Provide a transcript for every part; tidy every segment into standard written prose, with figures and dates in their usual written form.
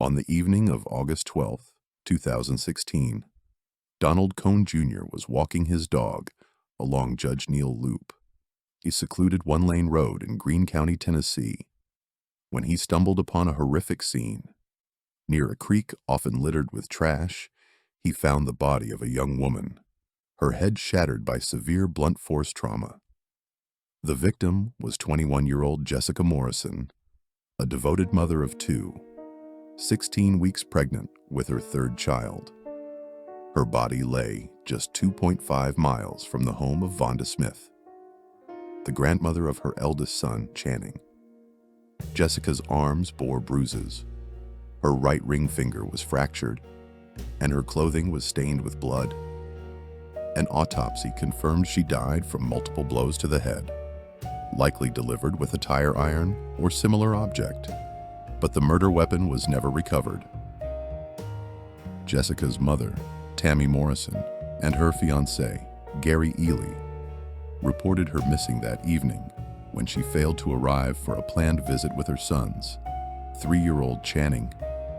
On the evening of August 12, 2016, Donald Cone Jr. was walking his dog along Judge Neal Loop, a secluded one-lane road in Greene County, Tennessee, when he stumbled upon a horrific scene. Near a creek often littered with trash, he found the body of a young woman, her head shattered by severe blunt force trauma. The victim was 21-year-old Jessica Morrison, a devoted mother of two, 16 weeks pregnant with her third child. Her body lay just 2.5 miles from the home of Vonda Smith, the grandmother of her eldest son, Channing. Jessica's arms bore bruises. Her right ring finger was fractured, and her clothing was stained with blood. An autopsy confirmed she died from multiple blows to the head, likely delivered with a tire iron or similar object, but the murder weapon was never recovered. Jessica's mother, Tammy Morrison, and her fiancé, Gary Ely, reported her missing that evening when she failed to arrive for a planned visit with her sons, 3-year-old Channing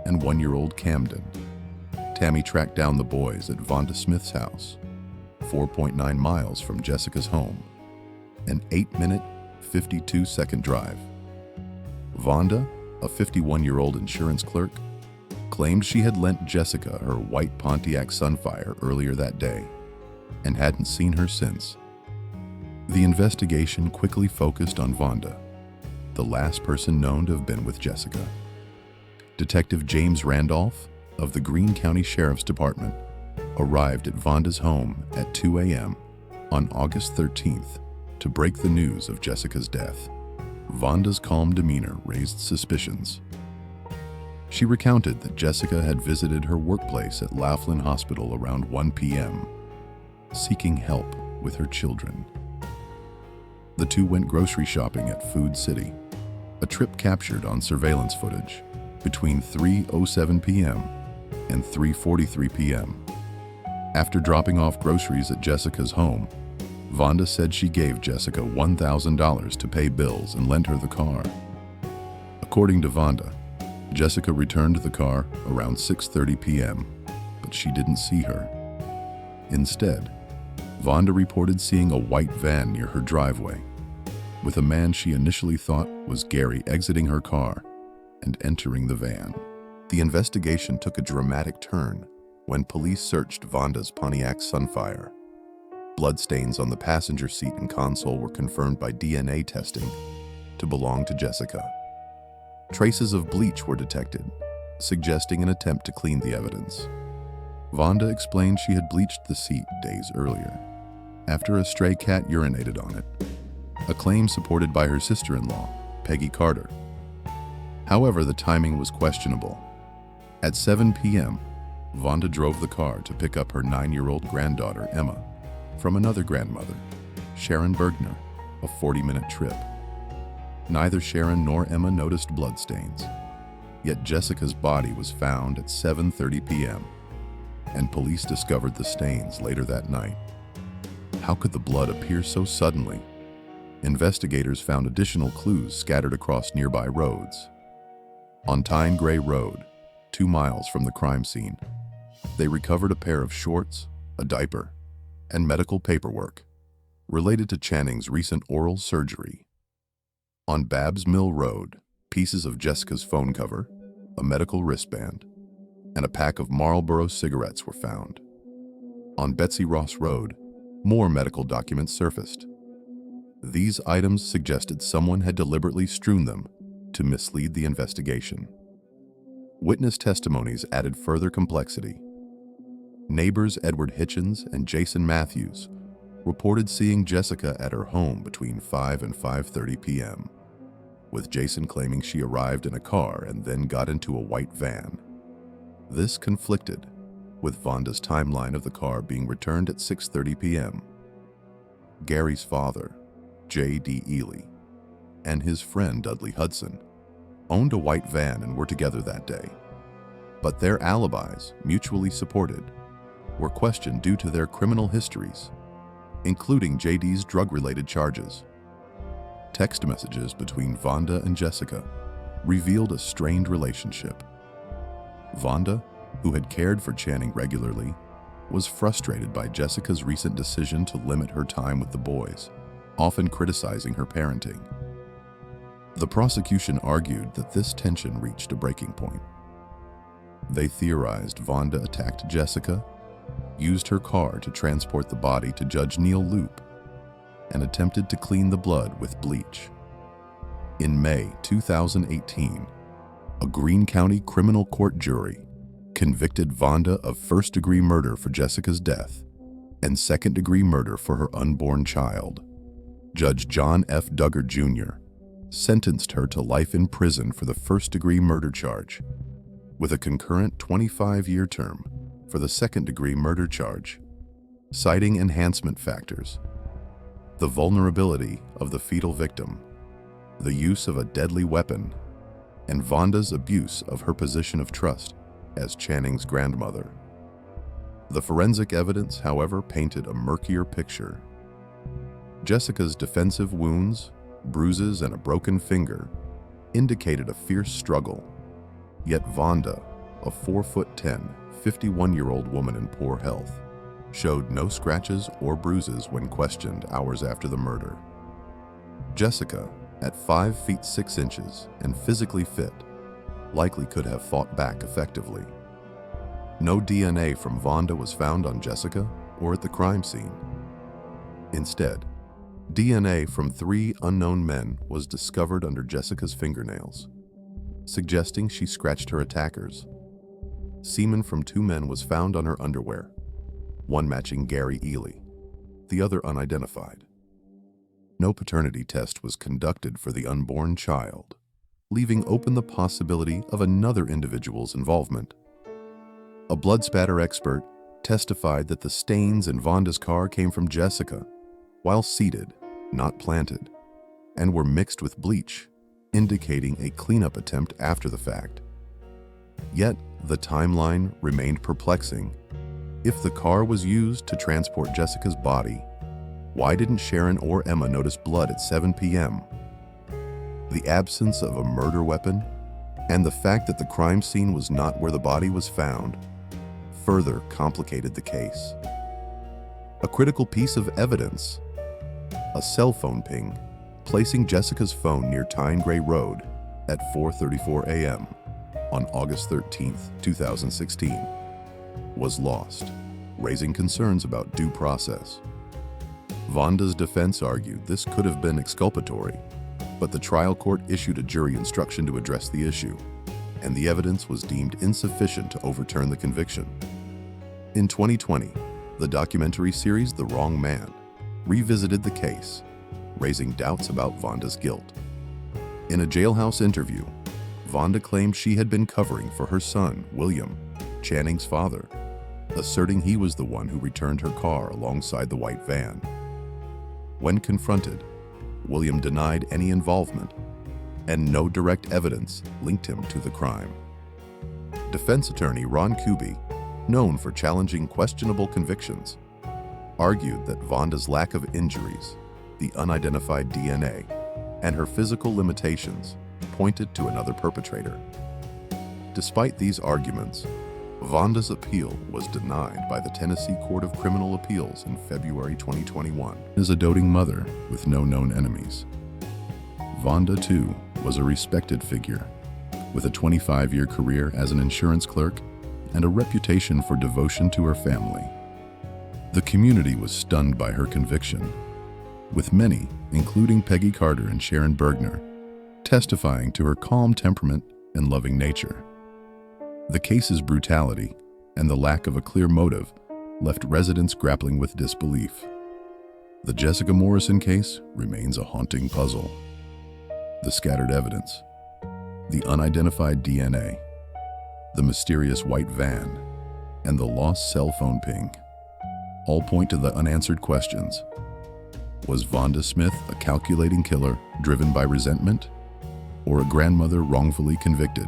and 1-year-old Camden. Tammy tracked down the boys at Vonda Smith's house, 4.9 miles from Jessica's home, an 8-minute, 52-second drive. Vonda, a 51-year-old insurance clerk, claimed she had lent Jessica her white Pontiac Sunfire earlier that day and hadn't seen her since. The investigation quickly focused on Vonda, the last person known to have been with Jessica. Detective James Randolph of the Greene County Sheriff's Department arrived at Vonda's home at 2 a.m. on August 13th to break the news of Jessica's death. Vonda's calm demeanor raised suspicions. She recounted that Jessica had visited her workplace at Laughlin Hospital around 1 p.m., seeking help with her children. The two went grocery shopping at Food City, a trip captured on surveillance footage between 3:07 p.m. and 3:43 p.m. After dropping off groceries at Jessica's home, Vonda said she gave Jessica $1,000 to pay bills and lent her the car. According to Vonda, Jessica returned the car around 6:30 p.m., but she didn't see her. Instead, Vonda reported seeing a white van near her driveway, with a man she initially thought was Gary exiting her car and entering the van. The investigation took a dramatic turn when police searched Vonda's Pontiac Sunfire. Bloodstains on the passenger seat and console were confirmed by DNA testing to belong to Jessica. Traces of bleach were detected, suggesting an attempt to clean the evidence. Vonda explained she had bleached the seat days earlier, after a stray cat urinated on it, a claim supported by her sister-in-law, Peggy Carter. However, the timing was questionable. At 7 p.m., Vonda drove the car to pick up her 9-year-old granddaughter, Emma, from another grandmother, Sharon Bergner, a 40-minute trip. Neither Sharon nor Emma noticed bloodstains, yet Jessica's body was found at 7:30 p.m., and police discovered the stains later that night. How could the blood appear so suddenly? Investigators found additional clues scattered across nearby roads. On Tyne Gray Road, 2 miles from the crime scene, they recovered a pair of shorts, a diaper, and medical paperwork related to Channing's recent oral surgery. On Babbs Mill Road, pieces of Jessica's phone cover, a medical wristband, and a pack of Marlboro cigarettes were found. On Betsy Ross Road, more medical documents surfaced. These items suggested someone had deliberately strewn them to mislead the investigation. Witness testimonies added further complexity. Neighbors Edward Hitchens and Jason Matthews reported seeing Jessica at her home between 5 and 5:30 p.m., with Jason claiming she arrived in a car and then got into a white van. This conflicted with Vonda's timeline of the car being returned at 6:30 p.m. Gary's father, J.D. Ely, and his friend Dudley Hudson owned a white van and were together that day. But their alibis, mutually supported, were questioned due to their criminal histories, including J.D.'s drug-related charges. Text messages between Vonda and Jessica revealed a strained relationship. Vonda, who had cared for Channing regularly, was frustrated by Jessica's recent decision to limit her time with the boys, often criticizing her parenting. The prosecution argued that this tension reached a breaking point. They theorized Vonda attacked Jessica, used her car to transport the body to Judge Neil Loop, and attempted to clean the blood with bleach. In May 2018, a Greene County criminal court jury convicted Vonda of first-degree murder for Jessica's death and second-degree murder for her unborn child. Judge John F. Duggar Jr. sentenced her to life in prison for the first-degree murder charge, with a concurrent 25-year term for the second-degree murder charge, citing enhancement factors: the vulnerability of the fetal victim, the use of a deadly weapon, and Vonda's abuse of her position of trust as Channing's grandmother. The forensic evidence, however, painted a murkier picture. Jessica's defensive wounds, bruises, and a broken finger indicated a fierce struggle, yet Vonda, a 4'10", 51-year-old woman in poor health, showed no scratches or bruises when questioned hours after the murder. Jessica, at 5 feet 6 inches and physically fit, likely could have fought back effectively. No DNA from Vonda was found on Jessica or at the crime scene. Instead, DNA from 3 unknown men was discovered under Jessica's fingernails, suggesting she scratched her attackers. Semen from 2 men was found on her underwear, one matching Gary Ely, the other unidentified. No paternity test was conducted for the unborn child, leaving open the possibility of another individual's involvement. A blood spatter expert testified that the stains in Vonda's car came from Jessica, while seeded, not planted, and were mixed with bleach, indicating a cleanup attempt after the fact. Yet, the timeline remained perplexing. If the car was used to transport Jessica's body, why didn't Sharon or Emma notice blood at 7 p.m.? The absence of a murder weapon and the fact that the crime scene was not where the body was found further complicated the case. A critical piece of evidence: a cell phone ping placing Jessica's phone near Tyne Gray Road at 4:34 a.m. on August 13, 2016, was lost, raising concerns about due process. Vonda's defense argued this could have been exculpatory, but the trial court issued a jury instruction to address the issue, and the evidence was deemed insufficient to overturn the conviction. In 2020, the documentary series The Wrong Man revisited the case, raising doubts about Vonda's guilt. In a jailhouse interview, Vonda claimed she had been covering for her son, William, Channing's father, asserting he was the one who returned her car alongside the white van. When confronted, William denied any involvement, and no direct evidence linked him to the crime. Defense attorney Ron Kuby, known for challenging questionable convictions, argued that Vonda's lack of injuries, the unidentified DNA, and her physical limitations pointed to another perpetrator. Despite these arguments, Vonda's appeal was denied by the Tennessee Court of Criminal Appeals in February 2021. As a doting mother with no known enemies, Vonda, too, was a respected figure, with a 25-year career as an insurance clerk and a reputation for devotion to her family. The community was stunned by her conviction, with many, including Peggy Carter and Sharon Bergner, testifying to her calm temperament and loving nature. The case's brutality and the lack of a clear motive left residents grappling with disbelief. The Jessica Morrison case remains a haunting puzzle. The scattered evidence, the unidentified DNA, the mysterious white van, and the lost cell phone ping all point to the unanswered questions. Was Vonda Smith a calculating killer driven by resentment, or a grandmother wrongfully convicted,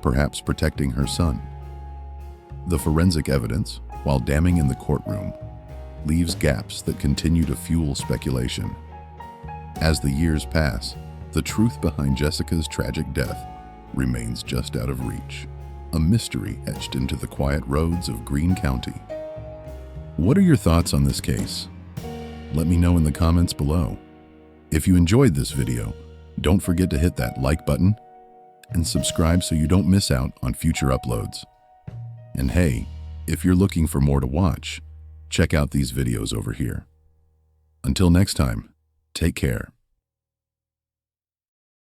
perhaps protecting her son? The forensic evidence, while damning in the courtroom, leaves gaps that continue to fuel speculation. As the years pass, the truth behind Jessica's tragic death remains just out of reach, a mystery etched into the quiet roads of Greene County. What are your thoughts on this case? Let me know in the comments below. If you enjoyed this video, don't forget to hit that like button and subscribe so you don't miss out on future uploads. And hey, if you're looking for more to watch, check out these videos over here. Until next time, take care.